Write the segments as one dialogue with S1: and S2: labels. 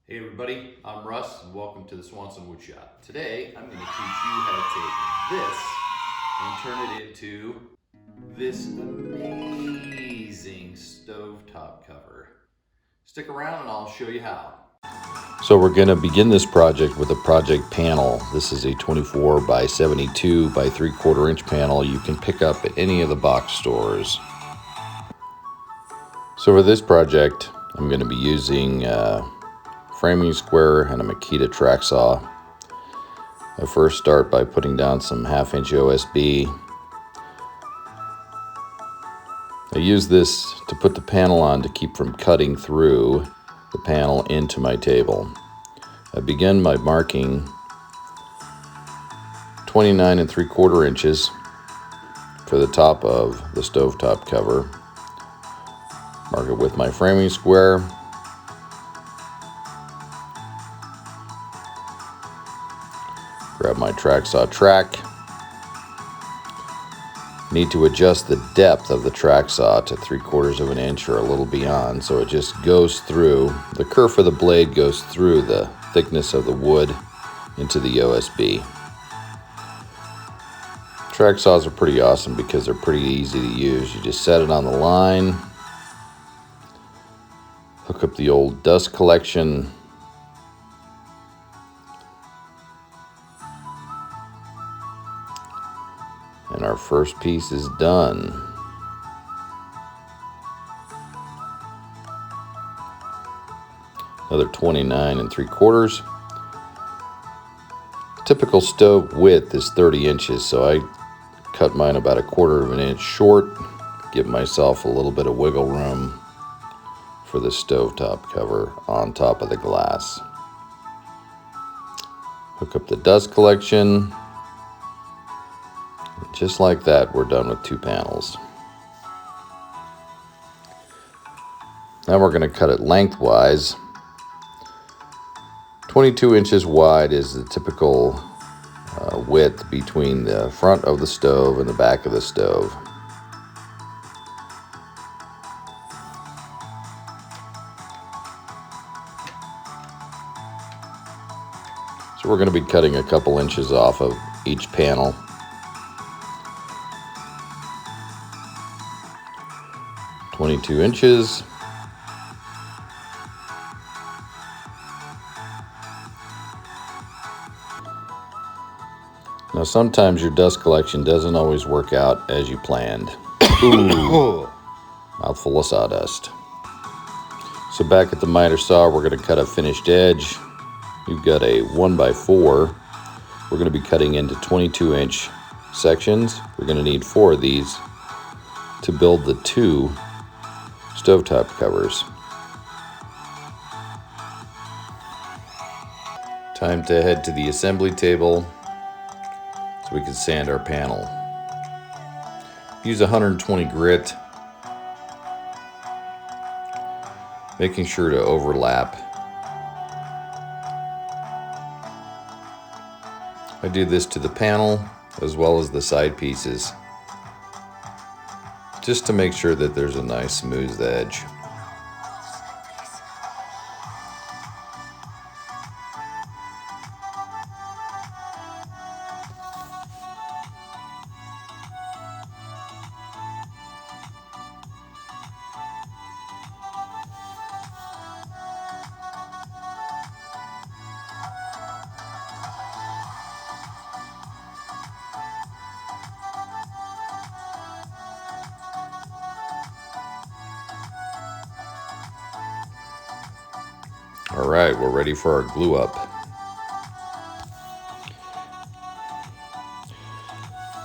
S1: Hey everybody, I'm Russ and welcome to the Swanson Woodshop. Today I'm going to teach you how to take this and turn it into this amazing stovetop cover. Stick around and I'll show you how. So we're going to begin this project with a project panel. This is a 24 by 72 by 3/4 inch panel you can pick up at any of the box stores. So for this project I'm going to be using framing square and a Makita track saw. I first start by putting down some 1/2 inch OSB. I use this to put the panel on to keep from cutting through the panel into my table. I begin by marking 29 3/4 inches for the top of the stovetop cover. Mark it with my framing square. Grab my track saw track. Need to adjust the depth of the track saw to 3/4 inch or a little beyond, so it just goes through, the kerf of the blade goes through the thickness of the wood into the OSB. Track saws are pretty awesome because they're pretty easy to use. You just set it on the line, hook up the old dust collection, and our first piece is done. Another 29 3/4. Typical stove width is 30 inches, so I cut mine about 1/4 inch short, give myself a little bit of wiggle room for the stovetop cover on top of the glass. Hook up the dust collection. Just like that, we're done with 2 panels. Now we're going to cut it lengthwise. 22 inches wide is the typical width between the front of the stove and the back of the stove. So we're going to be cutting a couple inches off of each panel. "22 inches. Now sometimes your dust collection doesn't always work out as you planned. Ooh, mouthful of sawdust. So back at the miter saw, we're going to cut a finished edge. You've got a 1x4. We're going to be cutting into 22 inch sections. We're going to need 4 of these to build the 2 stovetop covers. Time to head to the assembly table so we can sand our panel. Use 120 grit, making sure to overlap. I do this to the panel as well as the side pieces, just to make sure that there's a nice smooth edge. All right, we're ready for our glue up.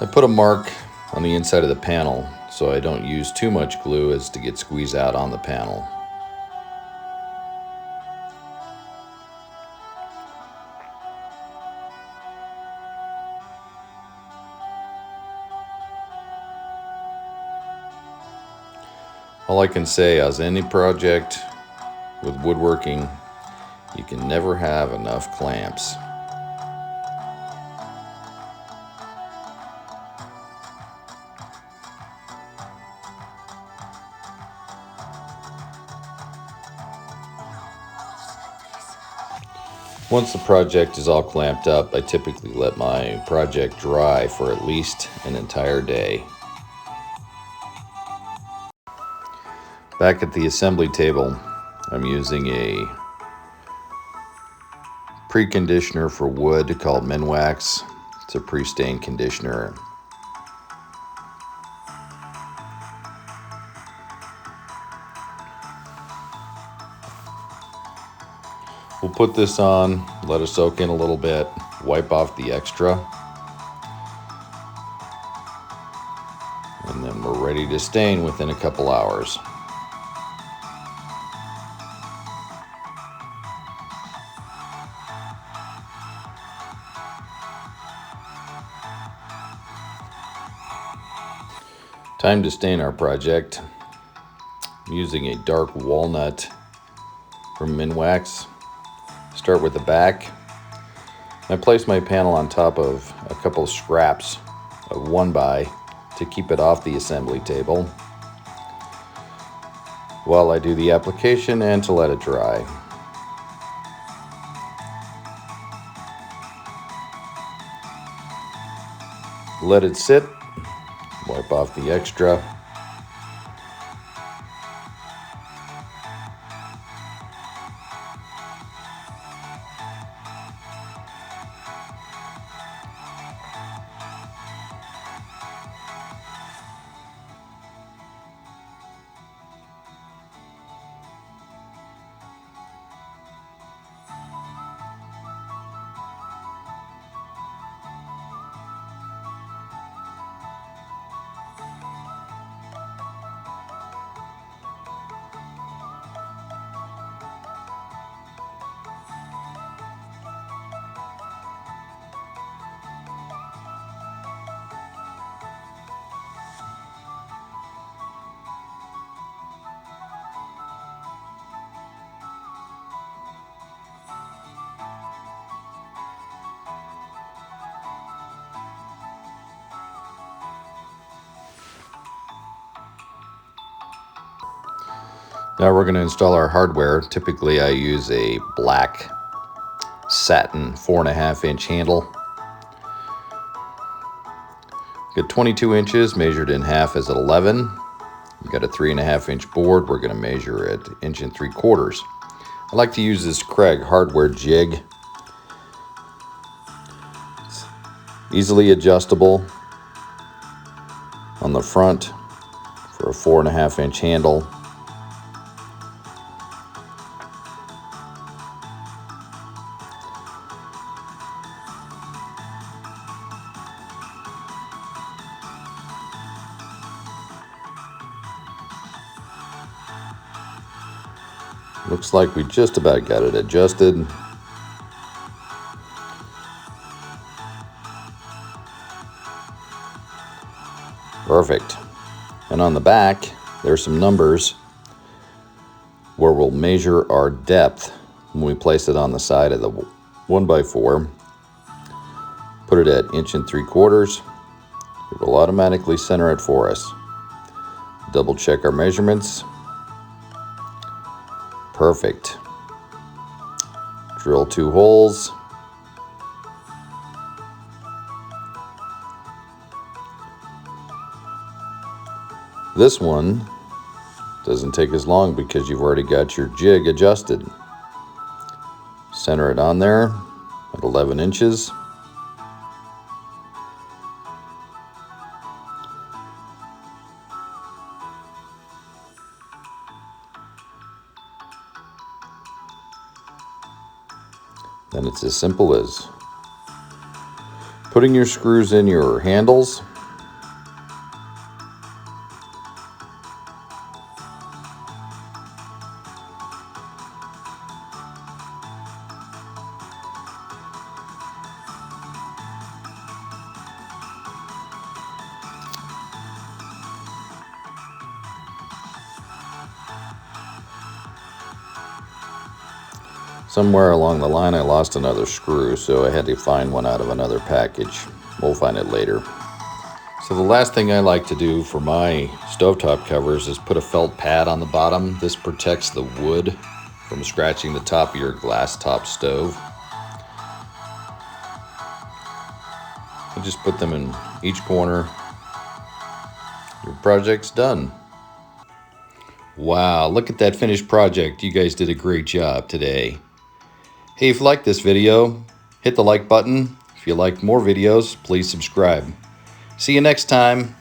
S1: I put a mark on the inside of the panel so I don't use too much glue as to get squeezed out on the panel. All I can say is any project with woodworking, you can never have enough clamps. Once the project is all clamped up, I typically let my project dry for at least an entire day. Back at the assembly table, I'm using a preconditioner for wood called Minwax. It's a pre-stain conditioner. We'll put this on, let it soak in a little bit, wipe off the extra, and then we're ready to stain within a couple hours. Time to stain our project. I'm using a dark walnut from Minwax. Start with the back. I place my panel on top of a couple of scraps of 1x to keep it off the assembly table while I do the application and to let it dry. Let it sit, wipe off the extra. Now we're going to install our hardware. Typically I use a black satin 4.5-inch handle. Got 22 inches measured in half is at 11. We've got a 3.5-inch board. We're going to measure it 1 3/4 inches. I like to use this Craig hardware jig. It's easily adjustable on the front for a 4.5-inch handle. Looks like we just about got it adjusted. Perfect. And on the back, there's some numbers where we'll measure our depth when we place it on the side of the 1x4. Put it at 1 3/4. It will automatically center it for us. Double check our measurements. Perfect. Drill 2 holes. This one doesn't take as long because you've already got your jig adjusted. Center it on there at 11 inches. Then it's as simple as putting your screws in your handles, somewhere along the line I lost another screw, so I had to find one out of another package. We'll find it later. So the last thing I like to do for my stovetop covers is put a felt pad on the bottom. This protects the wood from scratching the top of your glass top stove. And just put them in each corner. Your project's done. Wow, look at that finished project. You guys did a great job today. Hey, if you like this video, hit the like button. If you like more videos, please subscribe. See you next time.